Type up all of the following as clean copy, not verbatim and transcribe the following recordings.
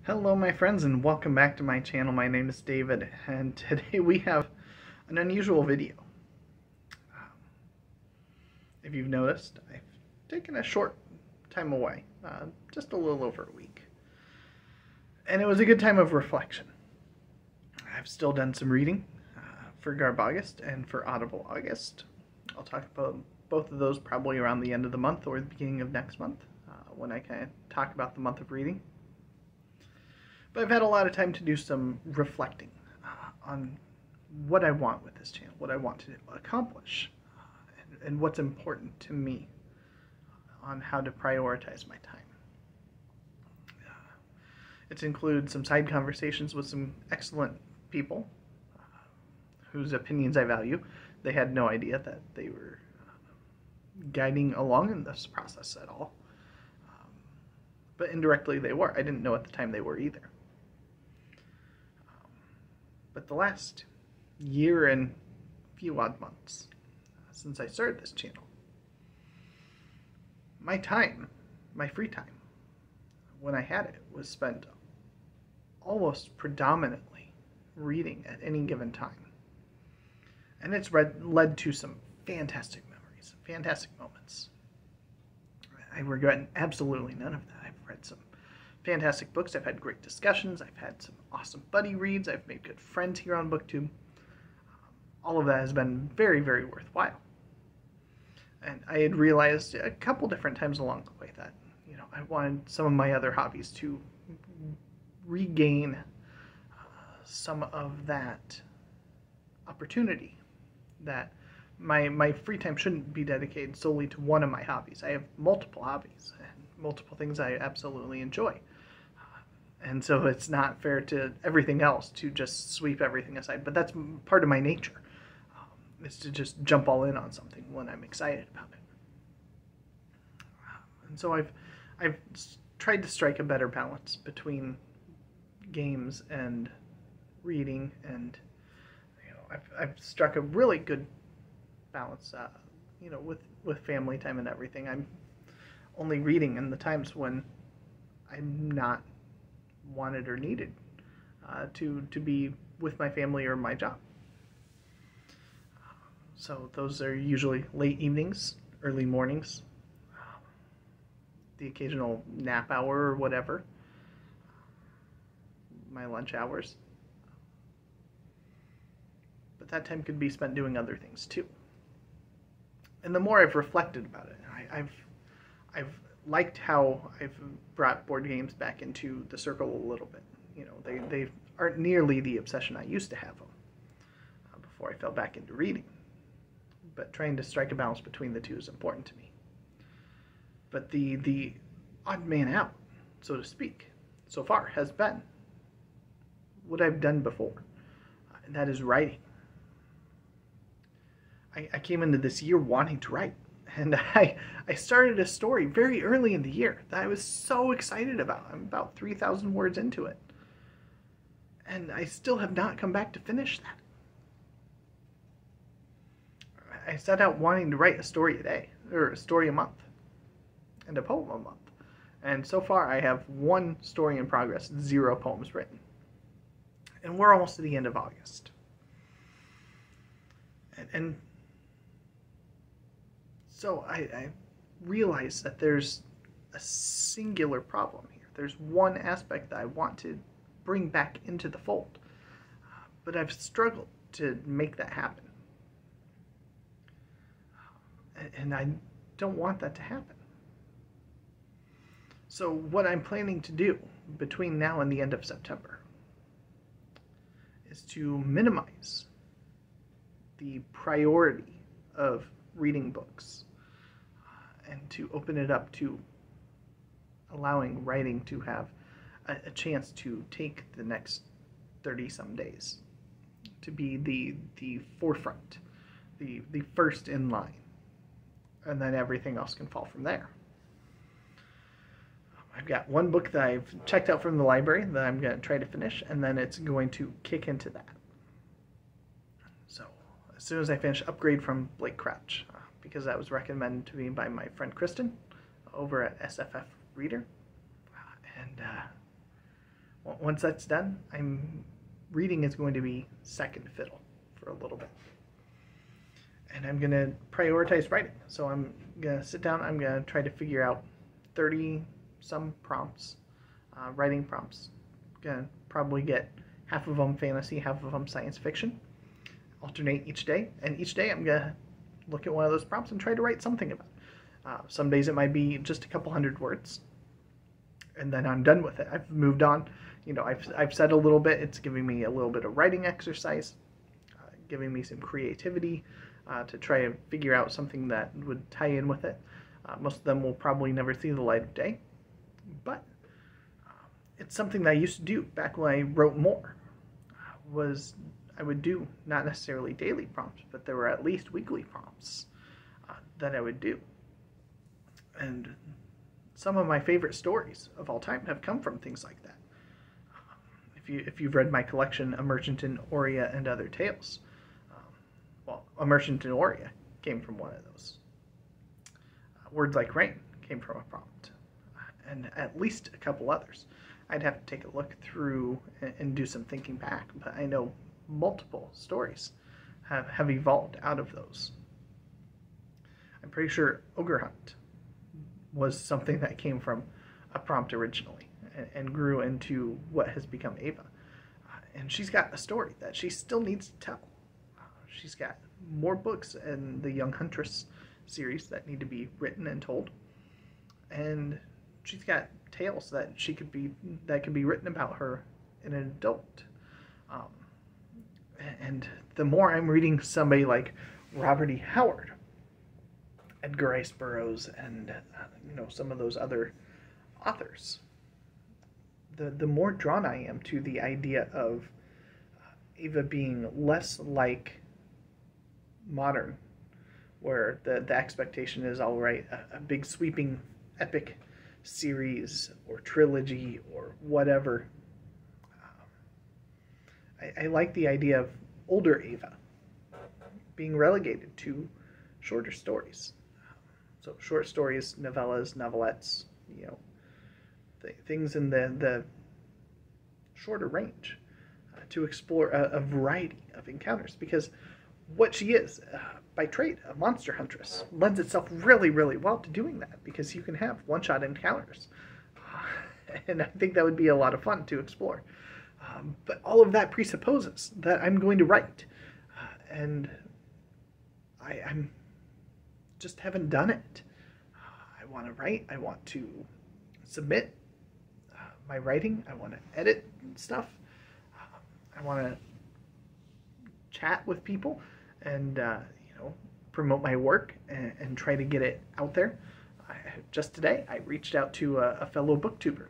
Hello my friends and welcome back to my channel. My name is David and today we have an unusual video. If you've noticed, I've taken a short time away, just a little over a week. And it was a good time of reflection. I've still done some reading for Garb August and for Audible August. I'll talk about both of those probably around the end of the month or the beginning of next month when I kind of talk about the month of reading. But I've had a lot of time to do some reflecting on what I want with this channel, what I want to accomplish, and what's important to me on how to prioritize my time. It's included some side conversations with some excellent people whose opinions I value. They had no idea that they were guiding along in this process at all. But indirectly they were. I didn't know at the time they were either. But the last year and few odd months since I started this channel, my time, my free time, when I had it, was spent almost predominantly reading at any given time. And it's led to some fantastic memories, fantastic moments. I regret absolutely none of that. I've read some fantastic books. I've had great discussions. I've had some awesome buddy reads. I've made good friends here on BookTube. All of that has been very, very worthwhile. And I had realized a couple different times along the way that, I wanted some of my other hobbies to regain some of that opportunity, that my free time shouldn't be dedicated solely to one of my hobbies. I have multiple hobbies and multiple things I absolutely enjoy. And so it's not fair to everything else to just sweep everything aside. But that's part of my nature, is to just jump all in on something when I'm excited about it. And so I've tried to strike a better balance between games and reading, and I've struck a really good balance, with family time and everything. I'm only reading in the times when I'm not wanted or needed to be with my family or my job. So those are usually late evenings, early mornings, the occasional nap hour or whatever, my lunch hours. But that time could be spent doing other things too. And the more I've reflected about it, I've liked how I've brought board games back into the circle a little bit. They aren't nearly the obsession I used to have them before I fell back into reading. But trying to strike a balance between the two is important to me. But the odd man out, so to speak, so far has been what I've done before, and that is writing. I came into this year wanting to write, and I started a story very early in the year that I was so excited about. I'm about 3,000 words into it, and I still have not come back to finish that. I set out wanting to write a story a day, or a story a month, and a poem a month. And so far I have one story in progress, 0 poems written. And we're almost to the end of August. And so I realize that there's a singular problem here. There's one aspect that I want to bring back into the fold, but I've struggled to make that happen. And I don't want that to happen. So what I'm planning to do between now and the end of September is to minimize the priority of reading books and to open it up to allowing writing to have a chance to take the next 30-some days, to be the forefront, the first in line, and then everything else can fall from there. I've got one book that I've checked out from the library that I'm going to try to finish, and then it's going to kick into that. So as soon as I finish Upgrade from Blake Crouch, because that was recommended to me by my friend Kristen over at SFF Reader, and Once that's done, reading is going to be second fiddle for a little bit. And I'm going to prioritize writing. So I'm going to sit down, I'm going to try to figure out 30 some prompts, writing prompts. Going to probably get half of them fantasy, half of them science fiction. Alternate each day, and each day I'm going to look at one of those prompts and try to write something about it. Some days it might be just a couple hundred words, and then I'm done with it. I've moved on. You know, I've said a little bit. It's giving me a little bit of writing exercise, giving me some creativity to try and figure out something that would tie in with it. Most of them will probably never see the light of day, but it's something that I used to do back when I wrote more. I would do not necessarily daily prompts, but there were at least weekly prompts that I would do. And some of my favorite stories of all time have come from things like that. If you've read my collection, A Merchant in Oria and Other Tales, well, A Merchant in Oria came from one of those. Words Like Rain came from a prompt, and at least a couple others. I'd have to take a look through and do some thinking back, but I know multiple stories have evolved out of those. I'm pretty sure Ogre Hunt was something that came from a prompt originally and grew into what has become Ava. And she's got a story that she still needs to tell. She's got more books in the Young Huntress series that need to be written and told. And she's got tales that could be written about her in an adult. And the more I'm reading somebody like Robert E. Howard, Edgar Rice Burroughs, and some of those other authors, the more drawn I am to the idea of Ava being less like modern, where the expectation is, all right, a big sweeping epic series or trilogy or whatever. I like the idea of older Ava being relegated to shorter stories. So short stories, novellas, novelettes, things in the shorter range to explore a variety of encounters. Because what she is, by trade, a monster huntress, lends itself really, really well to doing that, because you can have one-shot encounters. And I think that would be a lot of fun to explore. But all of that presupposes that I'm going to write. And I'm just haven't done it. I want to write. I want to submit my writing. I want to edit stuff. I want to chat with people and promote my work and try to get it out there. Just today, I reached out to a fellow booktuber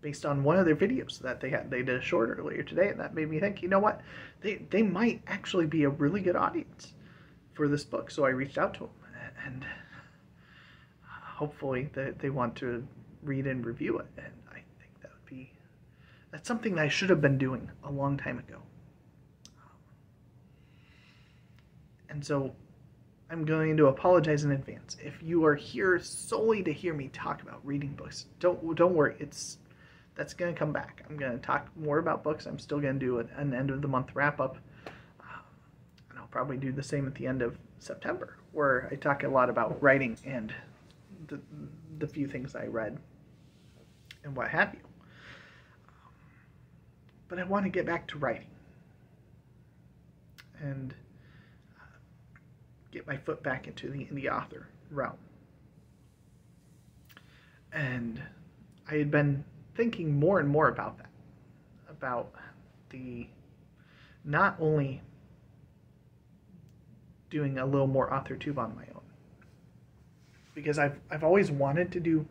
based on one of their videos that they did a short earlier today, and that made me think, you know what, they might actually be a really good audience for this book. So I reached out to them, and hopefully they want to read and review it. And I think that's something that I should have been doing a long time ago. And so I'm going to apologize in advance. If you are here solely to hear me talk about reading books, don't worry. That's going to come back. I'm going to talk more about books. I'm still going to do an end of the month wrap up. And I'll probably do the same at the end of September, where I talk a lot about writing and the few things I read and what have you. But I want to get back to writing and get my foot back into the indie author realm. And I had been thinking more and more about that, about the not only doing a little more AuthorTube on my own, because I've always wanted to do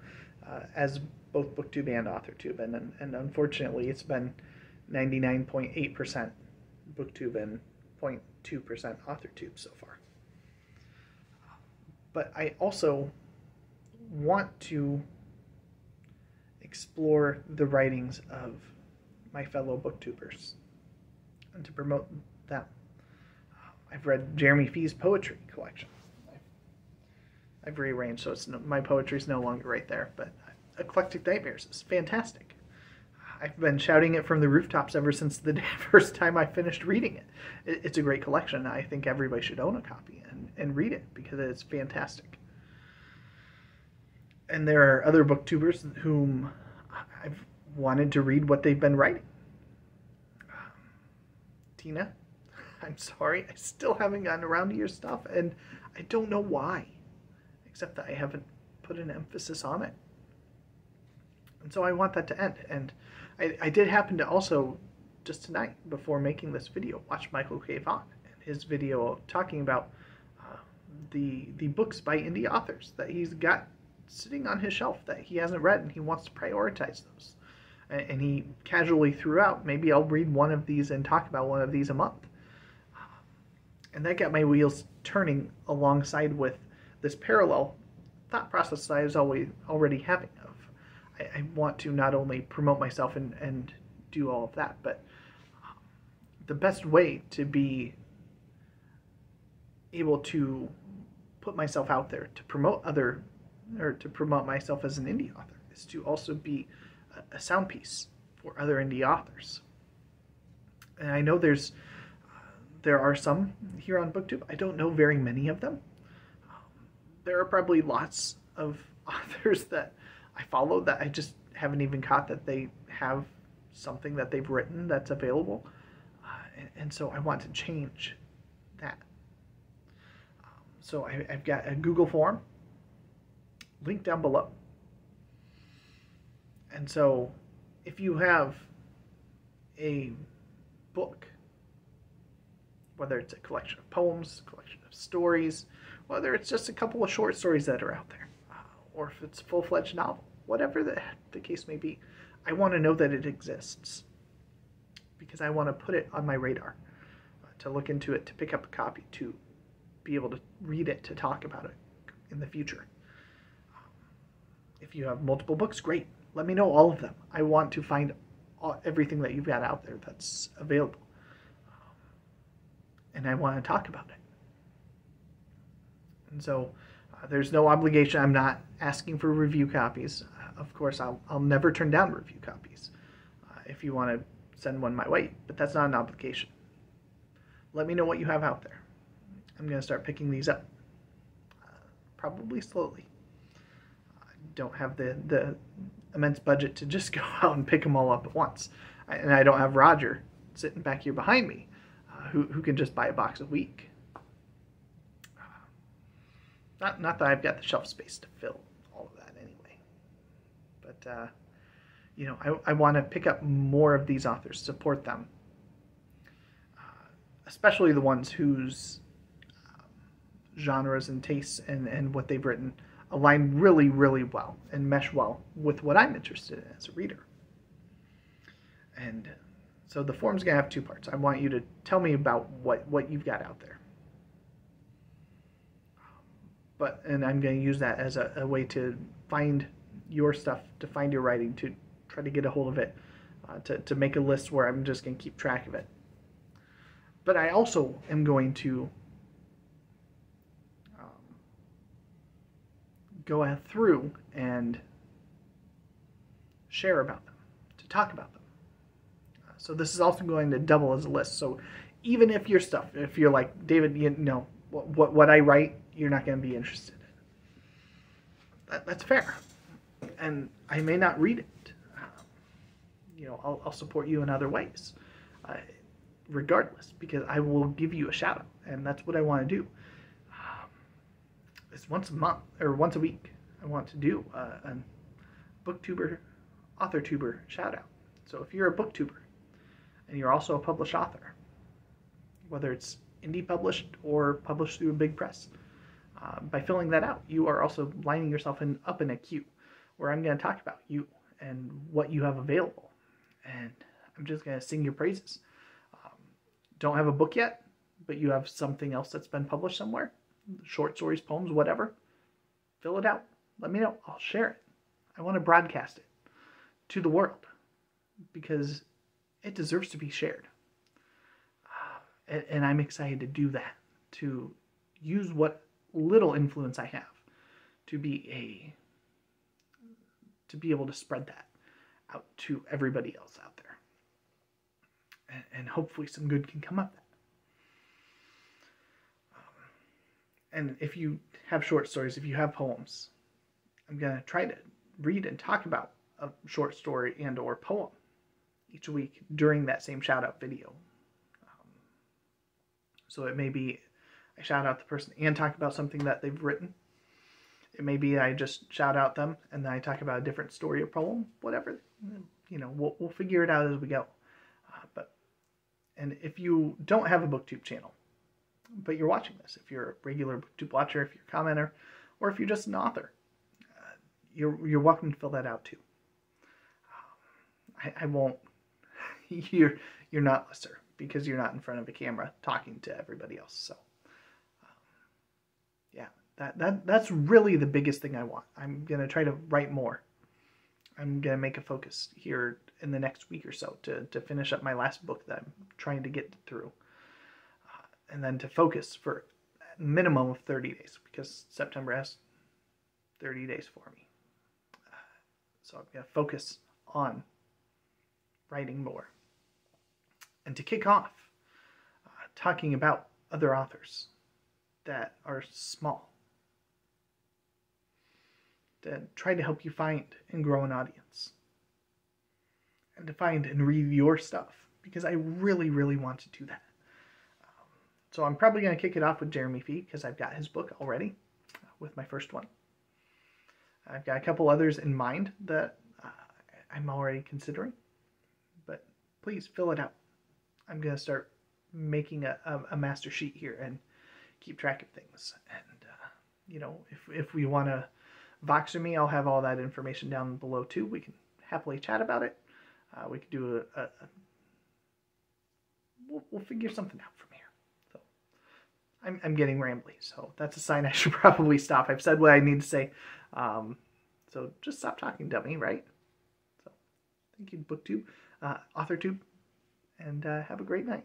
as both BookTube and AuthorTube, and unfortunately it's been 99.8% BookTube and 0.2% AuthorTube so far. But I also want to explore the writings of my fellow booktubers and to promote them. I've read Jeremy Fee's poetry collection. I've rearranged, so my poetry's no longer right there, but Eclectic Nightmares is fantastic. I've been shouting it from the rooftops ever since the first time I finished reading it. It's a great collection. I think everybody should own a copy and read it because it's fantastic. And there are other booktubers whom I've wanted to read what they've been writing. Tina, I'm sorry, I still haven't gotten around to your stuff, and I don't know why, except that I haven't put an emphasis on it. And so I want that to end. And I did happen to also, just tonight, before making this video, watch Michael K. Vaughan and his video talking about the books by indie authors that he's got sitting on his shelf that he hasn't read, and he wants to prioritize those. And he casually threw out, maybe I'll read one of these and talk about one of these a month. And that got my wheels turning alongside with this parallel thought process that I was already having of, I want to not only promote myself and do all of that, but the best way to be able to put myself out there to promote to promote myself as an indie author is to also be a sound piece for other indie authors. And I know there are some here on BookTube. I don't know very many of them. There are probably lots of authors that I follow that I just haven't even caught that they have something that they've written that's available. And so I want to change that. So I've got a Google form link down below. And so if you have a book, whether it's a collection of poems, a collection of stories, whether it's just a couple of short stories that are out there, or if it's a full-fledged novel, whatever the case may be, I want to know that it exists because I want to put it on my radar, to look into it, to pick up a copy, to be able to read it, to talk about it in the future. If you have multiple books, great. Let me know all of them. I want to find everything that you've got out there that's available. And I want to talk about it. And so there's no obligation. I'm not asking for review copies. Of course, I'll never turn down review copies if you want to send one my way, but that's not an obligation. Let me know what you have out there. I'm going to start picking these up, probably slowly. I don't have the immense budget to just go out and pick them all up at once. And I don't have Roger sitting back here behind me who can just buy a box a week. Not that I've got the shelf space to fill all of that anyway. But, you know, I want to pick up more of these authors, support them. Especially the ones whose genres and tastes and what they've written align really, really well and mesh well with what I'm interested in as a reader. And so the form's going to have two parts. I want you to tell me about what you've got out there. And I'm going to use that as a way to find your stuff, to find your writing, to try to get a hold of it, to make a list where I'm just going to keep track of it. But I also am going to go through and share about them, to talk about them. So this is also going to double as a list. So even if your stuff, if you're like, David, you know, what I write, you're not going to be interested in. That's fair. And I may not read it. You know, I'll support you in other ways. Regardless, because I will give you a shout out, and that's what I want to do. It's once a month or once a week. I want to do a booktuber, author-tuber shout out. So if you're a booktuber and you're also a published author, whether it's indie published or published through a big press, by filling that out, you are also lining yourself up in a queue where I'm going to talk about you and what you have available, and I'm just going to sing your praises. Don't have a book yet, but you have something else that's been published somewhere, short stories, poems, whatever, fill it out. Let me know. I'll share it. I want to broadcast it to the world because it deserves to be shared. And I'm excited to do that, to use what little influence I have to be able to spread that out to everybody else out there. And hopefully some good can come of that. And if you have short stories, if you have poems, I'm going to try to read and talk about a short story and or poem each week during that same shout out video. So it may be I shout out the person and talk about something that they've written. It may be I just shout out them and then I talk about a different story or poem, whatever. You know, we'll figure it out as we go. And if you don't have a BookTube channel, but you're watching this, if you're a regular BookTube watcher, if you're a commenter, or if you're just an author, you're welcome to fill that out too. I won't. You're not lesser because you're not in front of a camera talking to everybody else. So yeah, that's really the biggest thing I want. I'm gonna try to write more. I'm gonna make a focus here in the next week or so to finish up my last book that I'm trying to get through, and then to focus for a minimum of 30 days because September has 30 days for me. So I'm gonna focus on writing more. And to kick off, talking about other authors that are small, that try to help you find and grow an audience, and to find and read your stuff, because I really, really want to do that. So I'm probably going to kick it off with Jeremy Fee, because I've got his book already with my first one. I've got a couple others in mind that I'm already considering, but please fill it out. I'm going to start making a master sheet here and keep track of things. And, you know, if we want to Voxer me, I'll have all that information down below too. We can happily chat about it. We could do we'll figure something out from here. So I'm getting rambly, so that's a sign I should probably stop. I've said what I need to say. So just stop talking, dummy, right? So thank you, BookTube, AuthorTube, and have a great night.